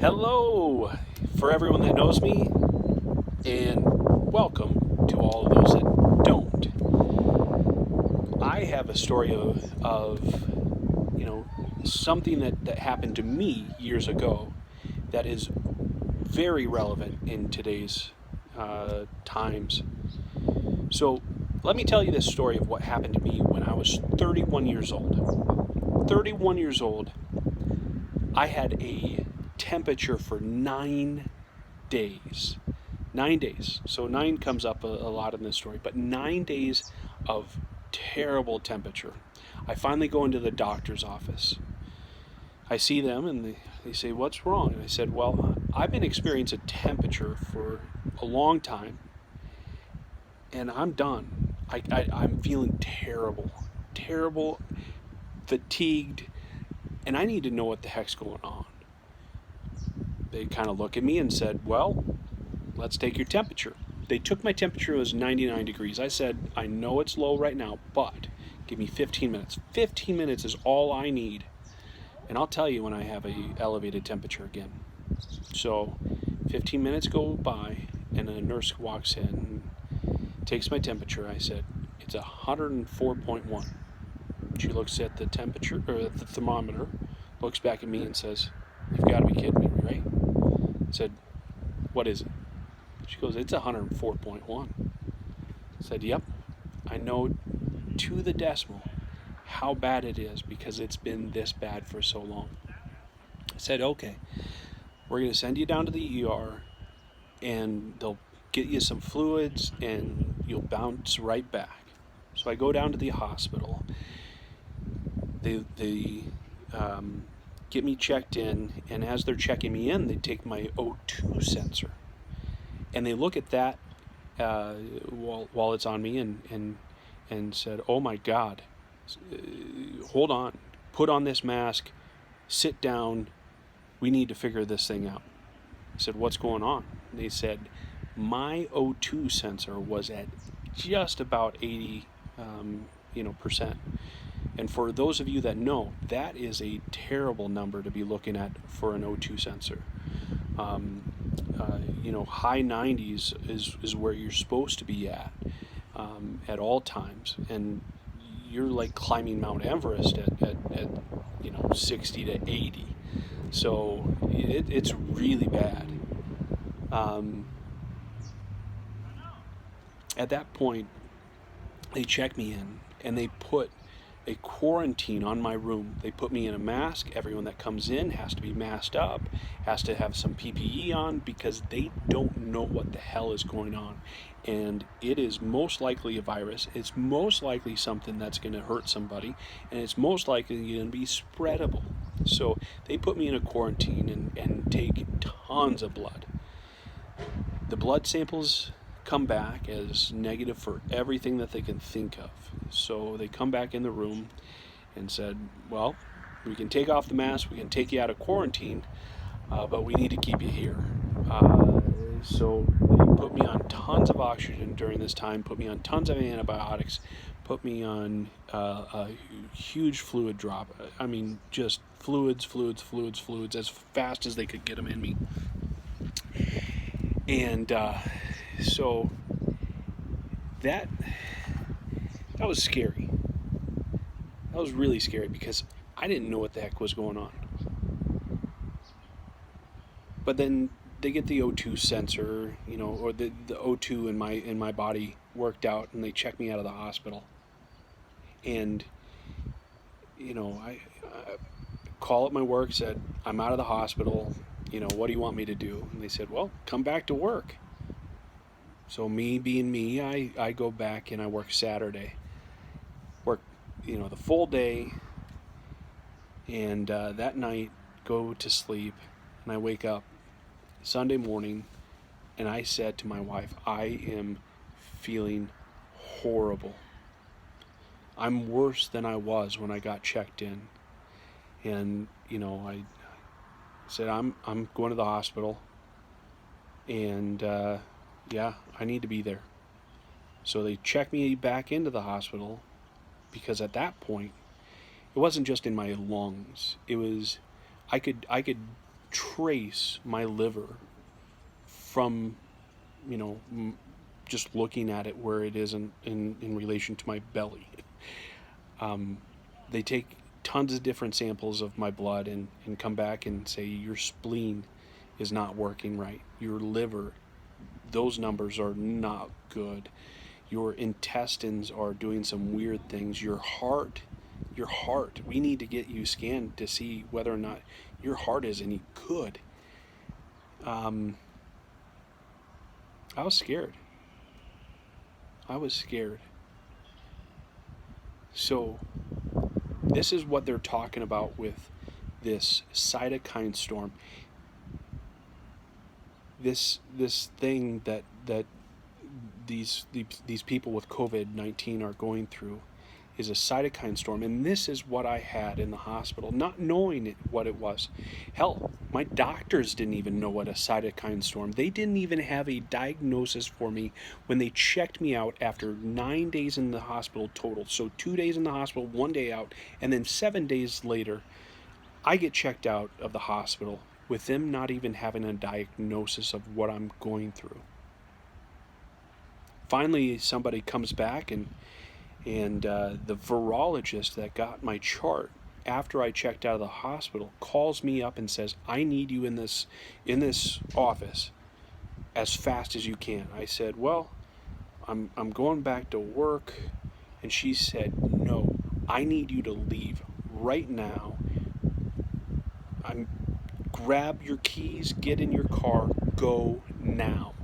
Hello, for everyone that knows me, and welcome to all of those that don't. I have a story of something that happened to me years ago that is very relevant in today's times. So let me tell you this story of what happened to me when I was 31 years old. 31 years old, I had a temperature for 9 days. 9 days. So 9 comes up a lot in this story, but 9 days of terrible temperature. I finally go into the doctor's office. I see them and they say, "What's wrong?" And I said, "Well, I've been experiencing a temperature for a long time and I'm done. I'm feeling terrible, fatigued, and I need to know what the heck's going on." They kind of look at me and said, "Well, let's take your temperature." They took my temperature, it was 99 degrees. I said, "I know it's low right now, but give me 15 minutes. 15 minutes is all I need, and I'll tell you when I have a elevated temperature again." So 15 minutes go by, and a nurse walks in and takes my temperature. I said, "It's 104.1. She looks at the temperature, or at the thermometer, looks back at me and says, "You've got to be kidding me, right?" I said, "What is it?" She goes, "It's 104.1. I said, "Yep, I know to the decimal how bad it is because it's been this bad for so long." I said, "Okay, we're going to send you down to the ER and they'll get you some fluids and you'll bounce right back." So I go down to the hospital. They get me checked in, and as they're checking me in, they take my O2 sensor and they look at that while it's on me and said, "Oh my God, hold on, put on this mask, sit down, we need to figure this thing out." I said, "What's going on?" And they said, "My O2 sensor was at just about 80 percent. And for those of you that know, that is a terrible number to be looking at for an O2 sensor. High 90s is where you're supposed to be at all times. And you're like climbing Mount Everest at 60 to 80. So it's really bad. At that point, they check me in and they put a quarantine on my room. They put me in a mask. Everyone that comes in has to be masked up, has to have some PPE on, because they don't know what the hell is going on. And it is most likely a virus. It's most likely something that's going to hurt somebody, and it's most likely going to be spreadable. So they put me in a quarantine and take tons of blood. The blood samples come back as negative for everything that they can think of. So they come back in the room and said, "Well, we can take off the mask, we can take you out of quarantine, but we need to keep you here." So they put me on tons of oxygen during this time, put me on tons of antibiotics, put me on a huge fluid drop. I mean, just fluids as fast as they could get them in me. And so that was scary. That was really scary because I didn't know what the heck was going on. But then they get the O2 sensor, or the O2 in my body worked out, and they check me out of the hospital. And I call at my work, said, "I'm out of the hospital. What do you want me to do?" And they said, "Well, come back to work." So me being me, I go back and I work Saturday. Work, the full day, and that night go to sleep, and I wake up Sunday morning, and I said to my wife, "I am feeling horrible. I'm worse than I was when I got checked in." And I said, I'm going to the hospital, and I need to be there. So they checked me back into the hospital, because at that point it wasn't just in my lungs. It was I could trace my liver from, just looking at it where it is in relation to my belly. They take tons of different samples of my blood and come back and say your spleen is not working right. Your liver, those numbers are not good. Your intestines are doing some weird things. Your heart, we need to get you scanned to see whether or not your heart is any good. I was scared. So this is what they're talking about with this cytokine storm. This thing that these people with COVID-19 are going through is a cytokine storm, and this is what I had in the hospital, not knowing what it was. Hell, my doctors didn't even know what a cytokine storm. They didn't even have a diagnosis for me when they checked me out after 9 days in the hospital total. So 2 days in the hospital, 1 day out, and then 7 days later, I get checked out of the hospital with them not even having a diagnosis of what I'm going through. Finally, somebody comes back and the virologist that got my chart after I checked out of the hospital calls me up and says, I need you in this office as fast as you can. I said, well, I'm going back to work. And she said, no, I need you to leave right now. Grab your keys, get in your car, go now.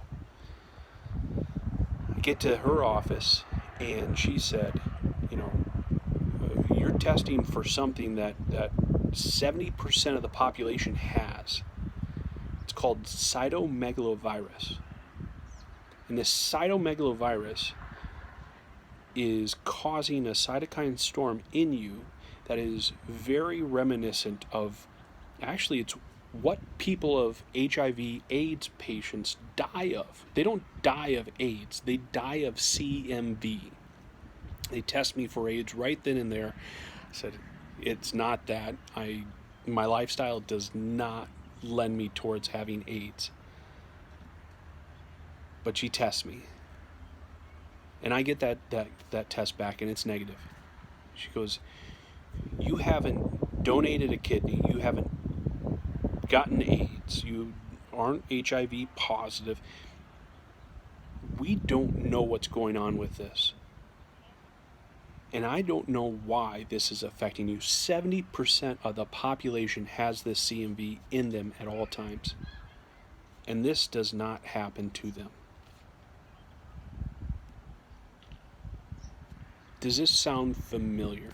I get to her office and she said, you're testing for something that 70% of the population has. It's called cytomegalovirus. And this cytomegalovirus is causing a cytokine storm in you that is very reminiscent of, actually it's what people of HIV/AIDS patients die of. They don't die of AIDS, they die of CMV. They test me for AIDS right then and there. I said, it's not that. My lifestyle does not lend me towards having AIDS. But she tests me. And I get that test back and it's negative. She goes, you haven't donated a kidney, you haven't gotten AIDS, you aren't HIV positive. We don't know what's going on with this. And I don't know why this is affecting you. 70% of the population has this CMV in them at all times. And this does not happen to them. Does this sound familiar?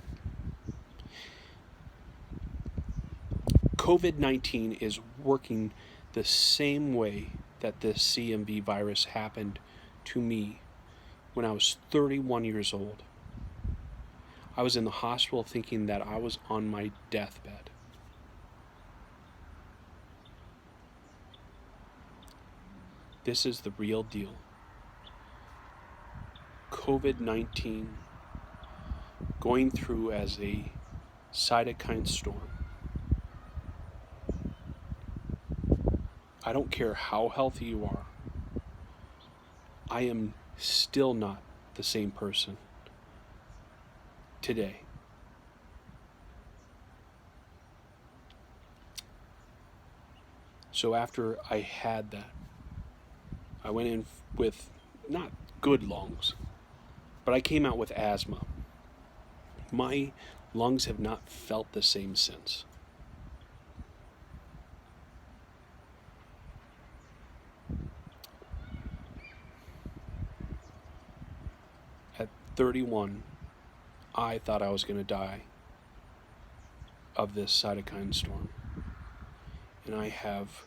COVID-19 is working the same way that this CMV virus happened to me when I was 31 years old. I was in the hospital thinking that I was on my deathbed. This is the real deal. COVID-19 going through as a cytokine storm. I don't care how healthy you are. I am still not the same person today. So after I had that, I went in with not good lungs, but I came out with asthma. My lungs have not felt the same since. At 31, I thought I was going to die of this cytokine storm. And I have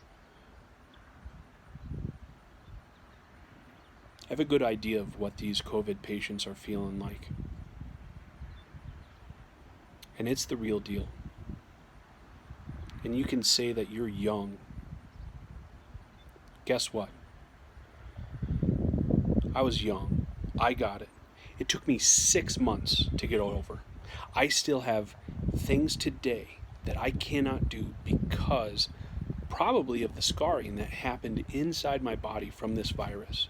a good idea of what these COVID patients are feeling like. And it's the real deal. And you can say that you're young. Guess what? I was young. I got it. It took me 6 months to get over. I still have things today that I cannot do because probably of the scarring that happened inside my body from this virus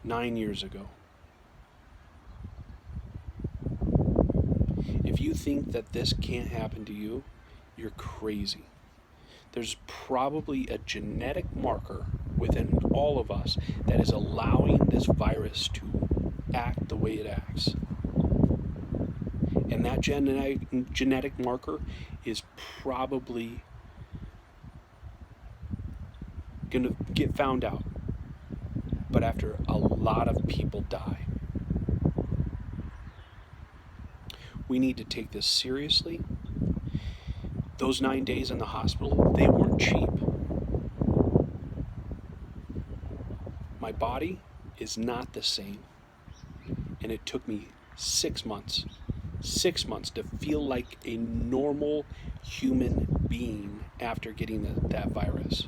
9 years ago. If you think that this can't happen to you, you're crazy. There's probably a genetic marker within all of us that is allowing this virus to act the way it acts. And that genetic marker is probably going to get found out, but after a lot of people die. We need to take this seriously. Those 9 days in the hospital, they weren't cheap. My body is not the same. And it took me 6 months to feel like a normal human being after getting that virus.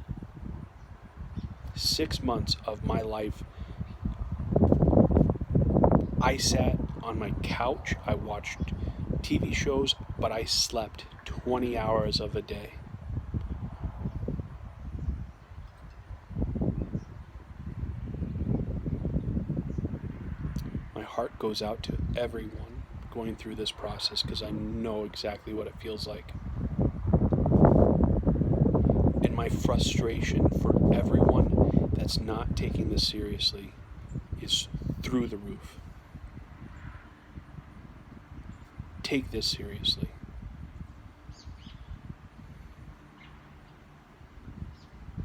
6 months of my life, I sat on my couch, I watched TV shows, but I slept 20 hours of a day. My heart goes out to everyone going through this process because I know exactly what it feels like. And my frustration for everyone that's not taking this seriously is through the roof. Take this seriously.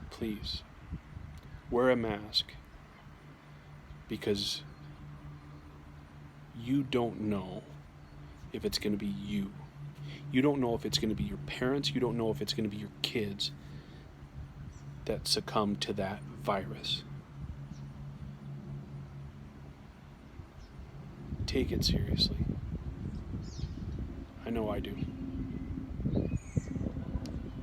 Please, wear a mask, because you don't know if it's going to be you. You don't know if it's going to be your parents. You don't know if it's going to be your kids that succumb to that virus. Take it seriously. I know I do.